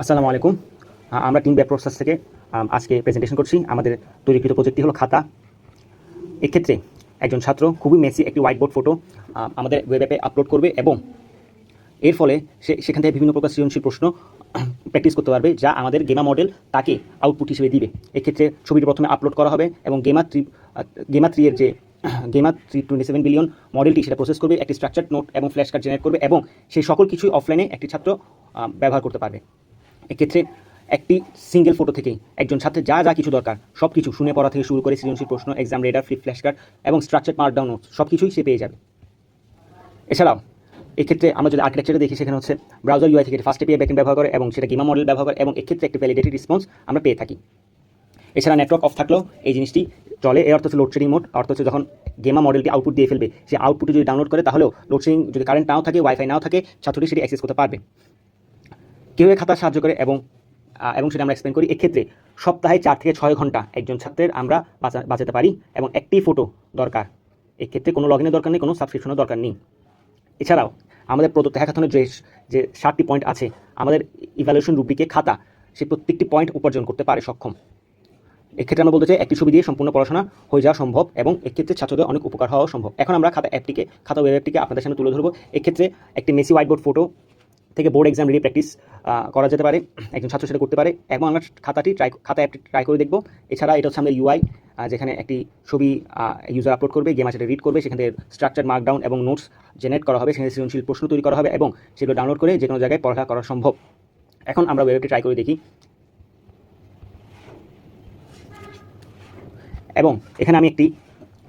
আসসালামু আলাইকুম। আমরা টিম ওয়েব প্রসেস থেকে আজকে প্রেজেন্টেশন করছি। আমাদের তৈরিকৃত প্রজেক্টটি হলো খাতা। এক্ষেত্রে একজন ছাত্র খুবই মেসি একটি হোয়াইট বোর্ড ফটো আমাদের ওয়েব অ্যাপে আপলোড করবে এবং এর ফলে সেখান থেকে বিভিন্ন প্রকার সৃজনশীল প্রশ্ন প্র্যাকটিস করতে পারবে, যা আমাদের গেমা মডেল তাকে আউটপুট হিসেবে দিবে। এক্ষেত্রে ছবিটি প্রথমে আপলোড করা হবে এবং গেমা 3 এর যে গেমা 327 বিলিয়ন মডেলটি সেটা প্রসেস করবে, একটি স্ট্রাকচার নোট এবং ফ্ল্যাশ কার্ড জেনারেট করবে এবং সেই সকল কিছুই অফলাইনে একটি ছাত্র ব্যবহার করতে পারবে। এক্ষেত্রে একটি সিঙ্গেল ফটো থেকেই একজন ছাত্রের যা যা কিছু দরকার সব কিছু শুনে পড়া থেকে শুরু করে সৃজনশীল প্রশ্ন, exam radar, free flash card এবং স্ট্রাকচার মার্কডাউন নোটস সব কিছুই সে পেয়ে যাবে। এছাড়াও এক্ষেত্রে আমরা যদি আর্কিটেকচারে দেখি, সেখানে হচ্ছে ব্রাউজার ইউআই থেকে ফার্স্ট এপিআই ব্যাকএন্ড ব্যবহার করে এবং সেটা গেমা মডেল ব্যবহার করে এবং এক্ষেত্রে একটি ভ্যালিডেটেড রেসপন্স আমরা পেয়ে থাকি। এছাড়া নেটওয়ার্ক অফ থাকলেও এই জিনিসটি চলে। এর অর্থ হচ্ছে লোডশেডিং মোড। অর্থ হচ্ছে যখন গেমা মডেলটি আউটপুট দিয়ে ফেলবে, সে আউটপুটে যদি ডাউনলোড করে তাহলেও লোডশেডিং, যদি কারেন্ট নাও থাকে, ওয়াইফাই নাও থাকে, ছাত্রটি সেটি অ্যাক্সেস করতে পারবে। কেউ খাতা সাহায্য করে এবং সেটা আমরা এক্সপ্লেন করি। এক্ষেত্রে সপ্তাহে 4 থেকে 6 ঘন্টা একজন ছাত্রের আমরা বাঁচাতে পারি এবং একটি ফটো দরকার। এক্ষেত্রে কোনো লগ ইনের দরকার নেই, কোনো সাবস্ক্রিপশনের দরকার নেই। এছাড়াও আমাদের প্রদত্ত হ্যাকাথনের যে 7টি পয়েন্ট আছে, আমাদের ইভ্যালুয়েশন রুব্রিকে খাতা সে প্রত্যেকটি পয়েন্ট উপার্জন করতে পারে সক্ষম। এক্ষেত্রে আমরা বলতে চাই একটি ছবি দিয়ে সম্পূর্ণ পড়াশোনা হয়ে যাওয়া সম্ভব এবং এক্ষেত্রে ছাত্রদের অনেক উপকার হওয়া সম্ভব। এখন আমরা খাতা ওয়েব অ্যাপটিকে আপনাদের সামনে তুলে ধরবো। এক্ষেত্রে একটি মেসি হোয়াইট বোর্ড ফটো থেকে বোর্ড এক্সাম রেডি প্র্যাকটিস করা যেতে পারে, একজন ছাত্র সেটা করতে পারে এবং আমরা খাতা অ্যাপটি ট্রাই করে দেখব। এছাড়া এটা হচ্ছে আমাদের ইউআই, যেখানে একটি ছবি ইউজার আপলোড করবে, গেম সেটা রিড করবে, সেখান থেকে স্ট্রাকচার মার্কডাউন এবং নোটস জেনারেট করা হবে, সেখানে সৃজনশীল প্রশ্ন তৈরি করা হবে এবং সেগুলো ডাউনলোড করে যে কোনো জায়গায় পড়ালেখা করা সম্ভব। এখন আমরা ওয়েবটি ট্রাই করে দেখি এবং এখানে আমি একটি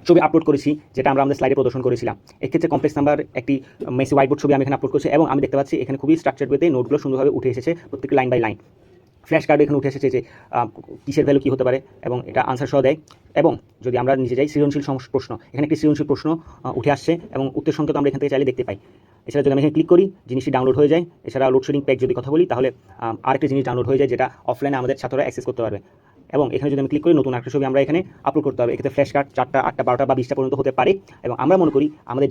ছবি আপলোড করেছি, যেটা আমরা আমাদের স্লাইডে প্রদর্শন করেছিলাম। এক্ষেত্রে কমপ্লেক্স নাম্বার একটি মেসি হোয়াইট বোর্ড ছবি আমি এখানে আপলোড করেছি এবং আমি দেখতে পাচ্ছি এখানে খুবই স্ট্রাকচার ওয়েতে নোটগুলো সুন্দরভাবে উঠে এসেছে, প্রত্যেকটি লাইন বাই লাইন। ফ্ল্যাশ কার্ডে এখানে উঠে এসেছে যে কিসের ভ্যালু কী হতে পারে এবং এটা আনসার সহ দেয়। এবং যদি আমরা নিজে যাই সৃজনশীল প্রশ্ন, এখানে একটি সৃজনশীল প্রশ্ন উঠে আসছে এবং উত্তর সংখ্যা আমরা এখান থেকে চাইলে দেখতে পাই। এছাড়া যদি আমি এখানে ক্লিক করি, জিনিসটি ডাউনলোড হয়ে যায়। এছাড়া লোডশেডিং প্যাক যদি কথা বলি, তাহলে আরেকটি জিনিস ডাউনলোড হয়ে যায়, যেটা অফলাইনে আমাদের ছাত্ররা অ্যাক্সেস করতে পারবে। এবং এখানে যদি আমি ক্লিক করি, নতুন একটা ছবি আমরা এখানে আপলোড করতে হবে। এক্ষেত্রে ফ্ল্যাশ কার্ড 4টা, 8টা, 12টা বা 20টা পর্যন্ত হতে পারে এবং আমরা মনে করি আমাদের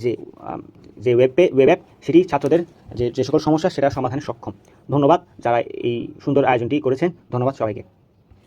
যে ওয়েব অ্যাপ সেটি ছাত্রদের যে সকল সমস্যা সেটা সমাধানে সক্ষম। ধন্যবাদ যারা এই সুন্দর আয়োজনটি করেছেন। ধন্যবাদ সবাইকে।